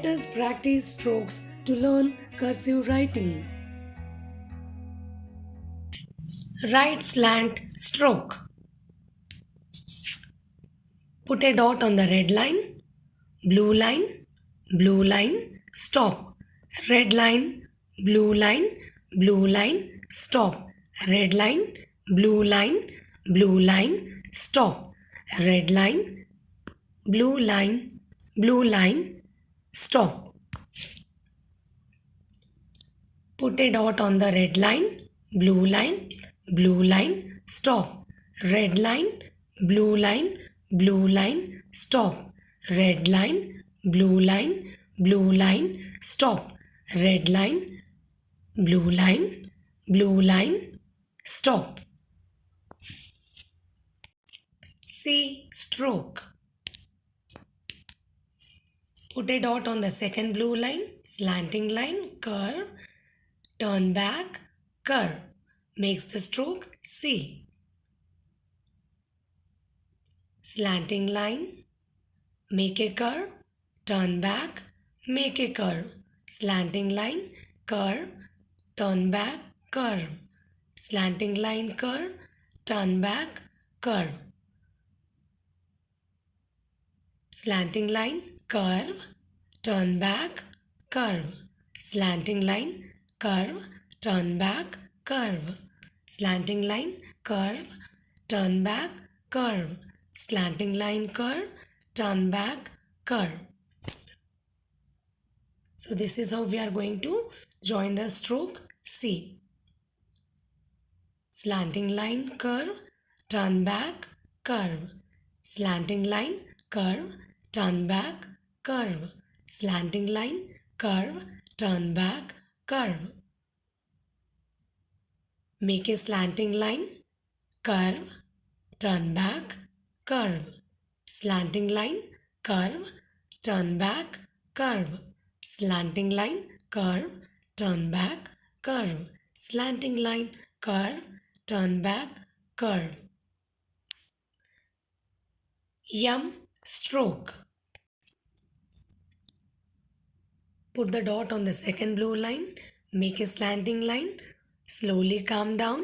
Let us practice strokes to learn cursive writing. Right slant stroke. Put a dot on the red line, blue line, stop. Red line, blue line, stop. Red line, blue line, stop. Red line, blue line, stop. Put a dot on the red line, blue line, stop. Red line, blue line, stop. Red line, blue line, stop. Red line, blue line, stop. C stroke. Put a dot on the second blue line, slanting line, curve, turn back, curve. Makes the stroke C. Slanting line, make a curve, turn back, make a curve. Slanting line, curve, turn back, curve. Slanting line, curve, turn back, curve. Slanting line, curve, turn back, curve. Slanting line, curve, turn back, curve. Slanting line, curve, turn back, curve. Slanting line, curve, turn back, curve. So this is how we are going to join the stroke C. Slanting line, curve, turn back, curve. Slanting line, curve, turn back, curve. Slanting line, curve, turn back, curve. Make a slanting line, curve, turn back, curve. Slanting line, curve, turn back, curve. Slanting line, curve, turn back, curve. Slanting line, curve, turn back, curve. M stroke. Put the dot on the second blue line, make a slanting line, slowly come down,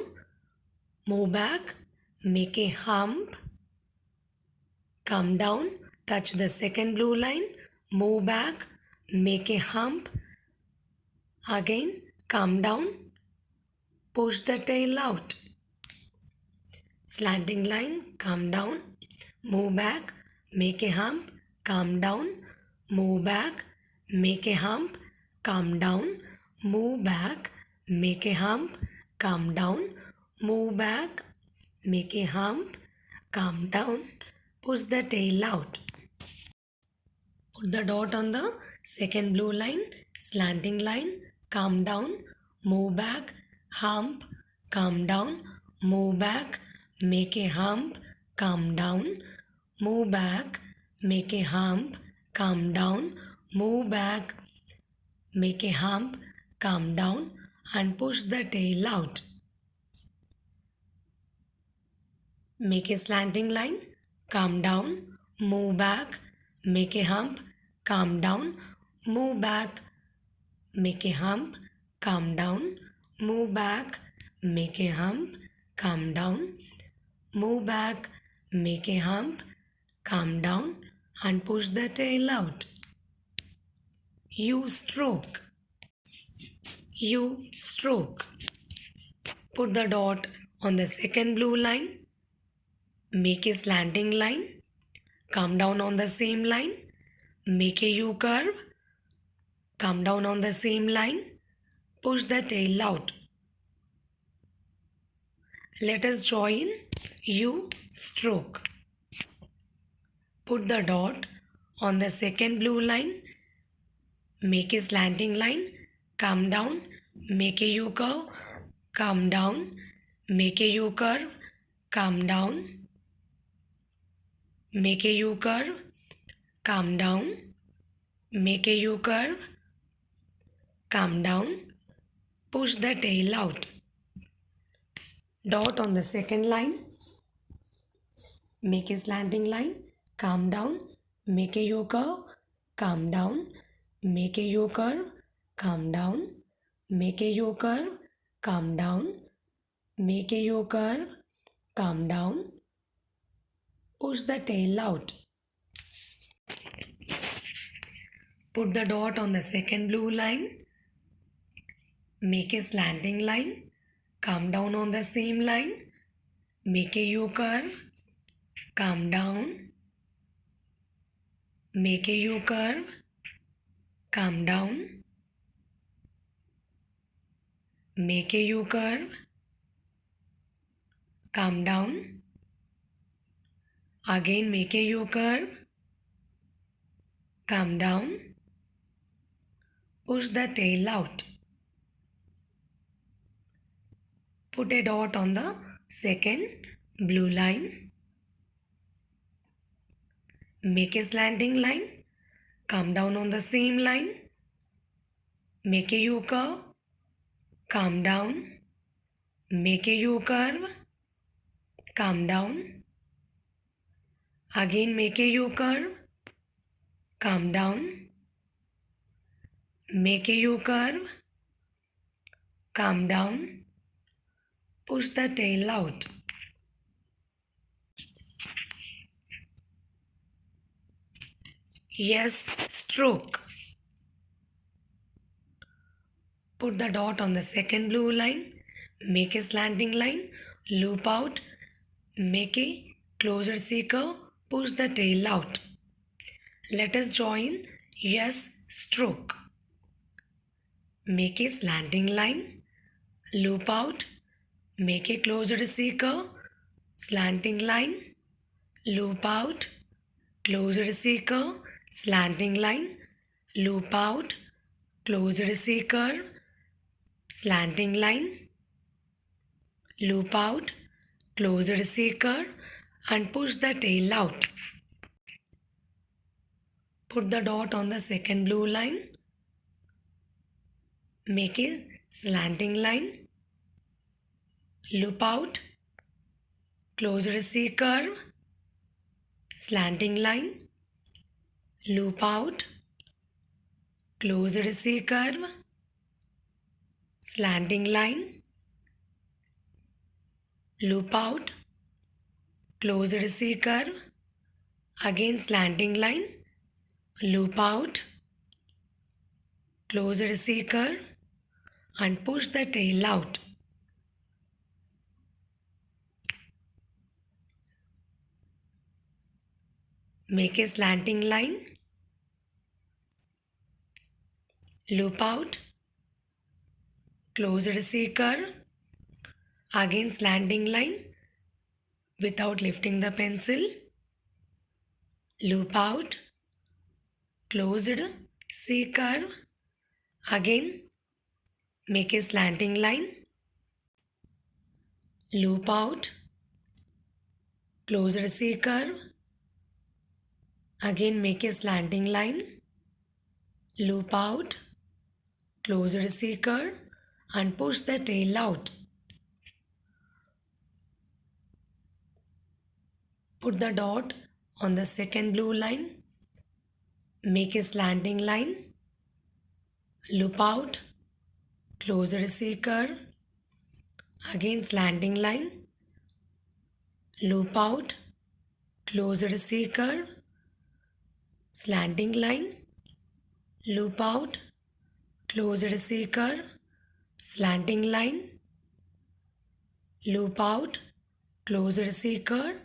move back, make a hump, come down, touch the second blue line, move back, make a hump, again come down, push the tail out. Slanting line, come down, move back, make a hump, come down, move back, make a hump, come down, move back, make a hump, come down, move back, make a hump, come down, push the tail out. Put the dot on the second blue line, slanting line, come down, move back, hump, come down, move back, make a hump, come down, move back, make a hump, come down, move back, make a hump, come down and push the tail out. Make a slanting line, come down, move back, make a hump, come down, move back, make a hump, come down, move back, make a hump, come down, move back, make a hump, come down and push the tail out. U stroke. U stroke. Put the dot on the second blue line, make a slanting line, come down on the same line, make a U curve, come down on the same line, push the tail out. Let us join U stroke. Put the dot on the second blue line, make a slanting line, come down, make a U curve, come down, make a U curve, come down, make a U curve, come down, make a U curve, come down, push the tail out. Dot on the second line, make a slanting line, come down, make a U curve, come down, make a U curve, come down, make a U curve, come down, make a U curve, come down, push the tail out. Put the dot on the second blue line, make a slanting line, come down on the same line, make a U curve, come down, make a U curve, come down, make a U curve, come down, again make a U curve, come down, push the tail out. Put a dot on the second blue line, make a slanting line, come down on the same line, make a U curve, come down, make a U curve, come down, again make a U curve, come down, make a U curve, come down, push the tail out. S stroke. Put the dot on the second blue line, make a slanting line, loop out, make a closure C curve, push the tail out. Let us join S stroke. Make a slanting line, loop out, make a closure C curve, slanting line, loop out, closure C curve, slanting line, loop out, closure C curve, slanting line, loop out, closure C curve and push the tail out. Put the dot on the second blue line, make a slanting line, loop out, closure C curve, slanting line, loop out, closure C curve, slanting line, loop out, closed C curve, again slanting line, loop out, closed C curve and push the tail out. Make a slanting line, loop out, closed C curve, again slanting line without lifting the pencil, loop out, closed C curve, again make a slanting line, loop out, closed C curve, again make a slanting line, loop out, closed C curve and push the tail out. Put the dot on the second blue line, make a slanting line, loop out, closed C curve, again slanting line, loop out, closed C curve, slanting line, loop out, closed C curve, slanting line, loop out, closed C curve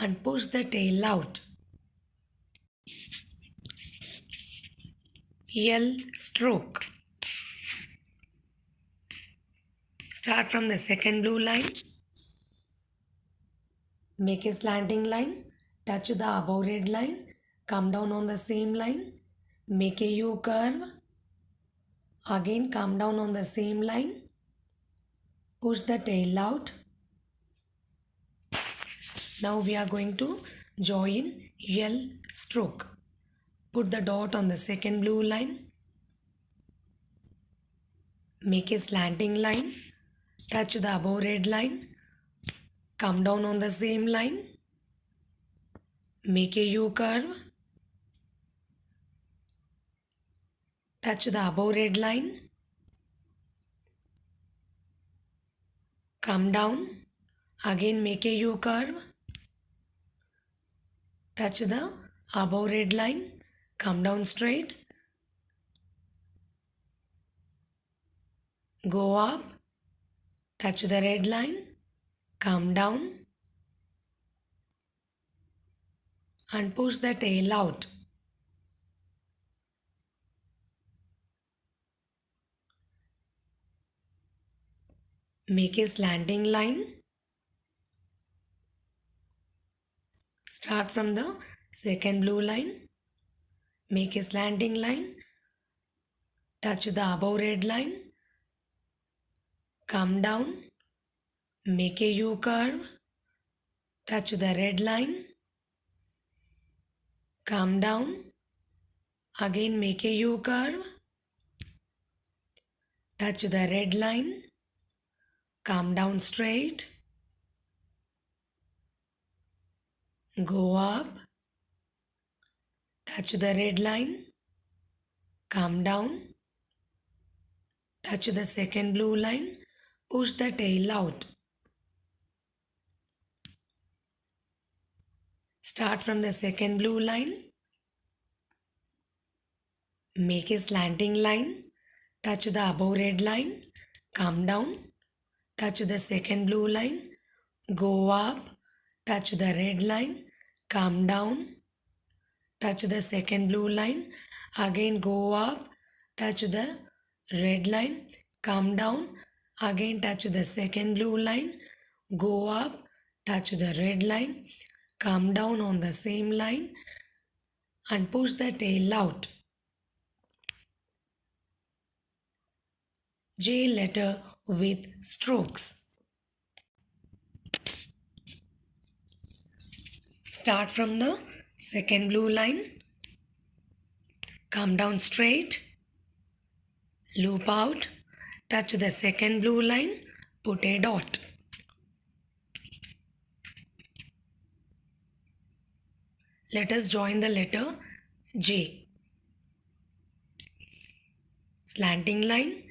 and push the tail out. L stroke. Start from the second blue line, make a slanting line, touch the above red line, come down on the same line, make a U curve, again come down on the same line, push the tail out. Now we are going to join L stroke. Put the dot on the second blue line, make a slanting line, touch the above red line, come down on the same line, make a U curve, touch the above red line, come down, again make a U curve, touch the above red line, come down straight, go up, touch the red line, come down and push the tail out. Make a slanting line. Start from the second blue line. Make a slanting line. Touch the above red line. Come down. Make a U curve. Touch the red line. Come down. Again make a U curve. Touch the red line. Come down straight. Go up. Touch the red line. Come down. Touch the second blue line. Push the tail out. Start from the second blue line. Make a slanting line. Touch the above red line. Come down. Touch the second blue line. Go up. Touch the red line. Come down. Touch the second blue line. Again go up. Touch the red line. Come down. Again touch the second blue line. Go up. Touch the red line. Come down on the same line and push the tail out. J letter with strokes. Start from the second blue line. Come down straight. Loop out. Touch the second blue line. Put a dot. Let us join the letter J. Slanting line.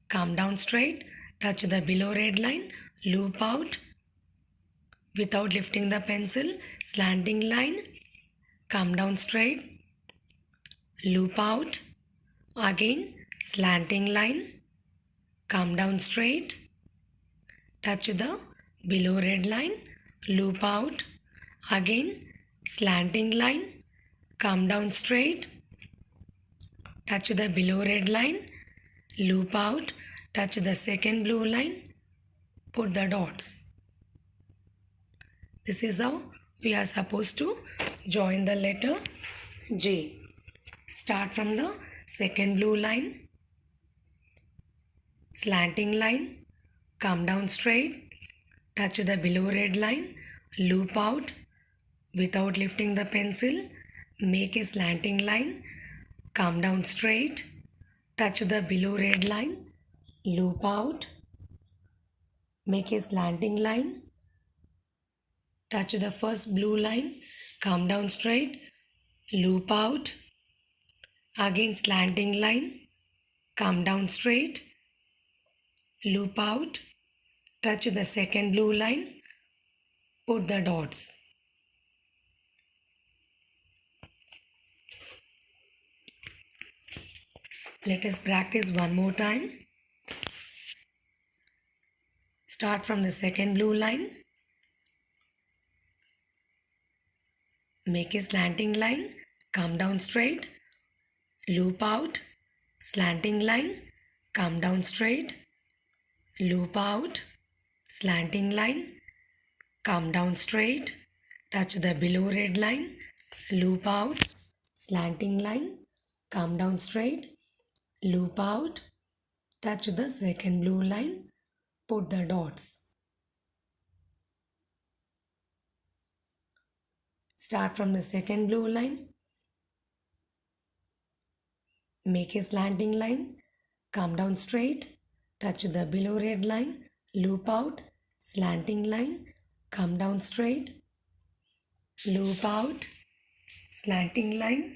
Come down straight. Touch the below red line. Loop out. Without lifting the pencil. Slanting line. Come down straight. Loop out. Again slanting line. Come down straight. Touch the below red line. Loop out. Again slanting line. Come down straight. Touch the below red line. Loop out. Touch the second blue line. Put the dots. This is how we are supposed to join the letter J. Start from the second blue line. Slanting line. Come down straight. Touch the below red line. Loop out. Without lifting the pencil. Make a slanting line. Come down straight. Touch the below red line. Loop out. Make a slanting line. Touch the first blue line. Come down straight. Loop out. Again slanting line. Come down straight. Loop out. Touch the second blue line. Put the dots. Let us practice one more time. Start from the second blue line. Make a slanting line. Come down straight. Loop out. Slanting line. Come down straight. Loop out. Slanting line. Come down straight. Touch the below red line. Loop out. Slanting line. Come down straight. Loop out. Touch the second blue line. Put the dots. Start from the second blue line. Make a slanting line. Come down straight. Touch the below red line. Loop out. Slanting line. Come down straight. Loop out. Slanting line.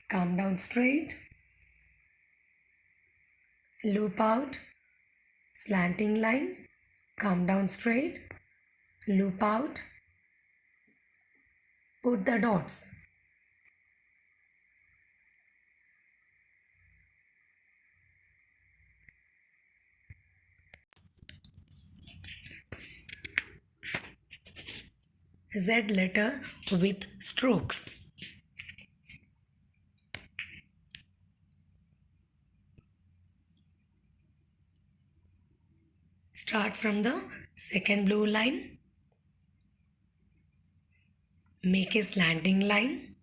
Come down straight. loop out, slanting line, come down straight, loop out, put the dots. Z letter with strokes. Start from the second blue line. Make a slanting line.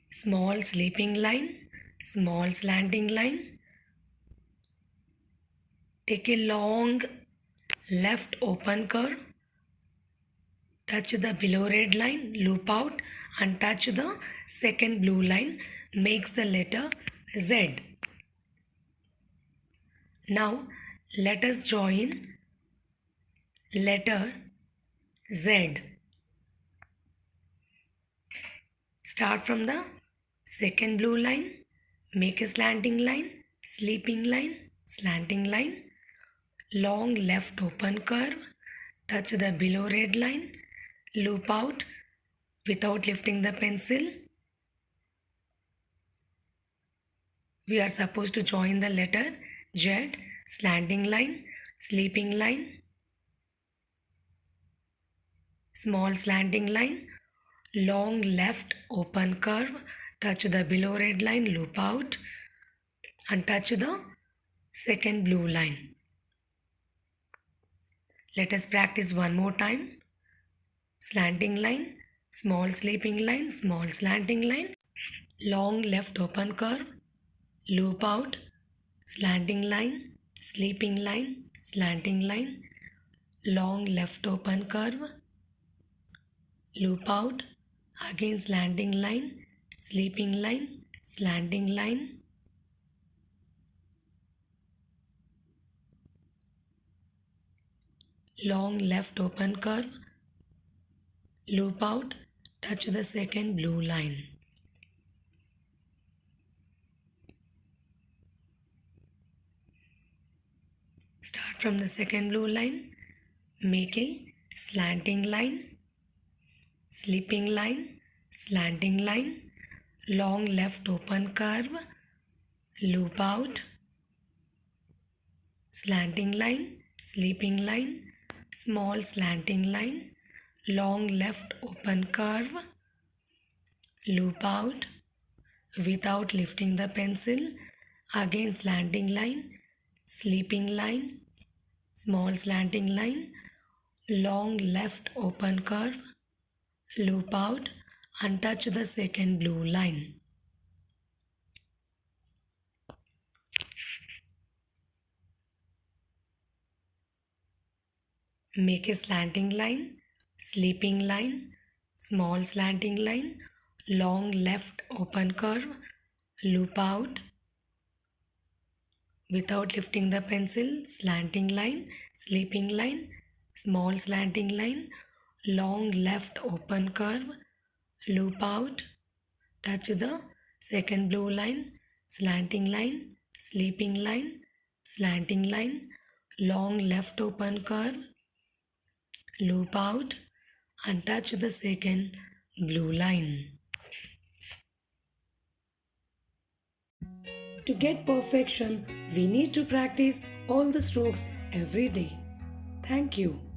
Small sleeping line. Small slanting line. Take a long left open curve. Touch the below red line. Loop out and touch the second blue line. Makes the letter Z. Now let us join letter Z. Start from the second blue line, make a slanting line, sleeping line, slanting line, long left open curve, touch the below red line, loop out without lifting the pencil. We are supposed to join the letter Z, slanting line, sleeping line, small slanting line, long left open curve, touch the below red line, loop out and touch the second blue line. Let us practice one more time. Slanting line, small sleeping line, small slanting line, long left open curve, loop out, slanting line, sleeping line, slanting line, long left open curve, loop out, again slanting line, sleeping line, slanting line, long left open curve, loop out, touch the second blue line. Start from the second blue line, make a slanting line, sleeping line, slanting line, long left open curve, loop out, slanting line, sleeping line, small slanting line, long left open curve, loop out without lifting the pencil, again slanting line, sleeping line, small slanting line, long left open curve, loop out and touch the second blue line. Make a slanting line, sleeping line, small slanting line, long left open curve, loop out without lifting the pencil, slanting line, sleeping line, small slanting line, long left open curve, loop out, touch the second blue line, slanting line, sleeping line, slanting line, long left open curve, loop out and touch the second blue line. To get perfection, we need to practice all the strokes every day. Thank you.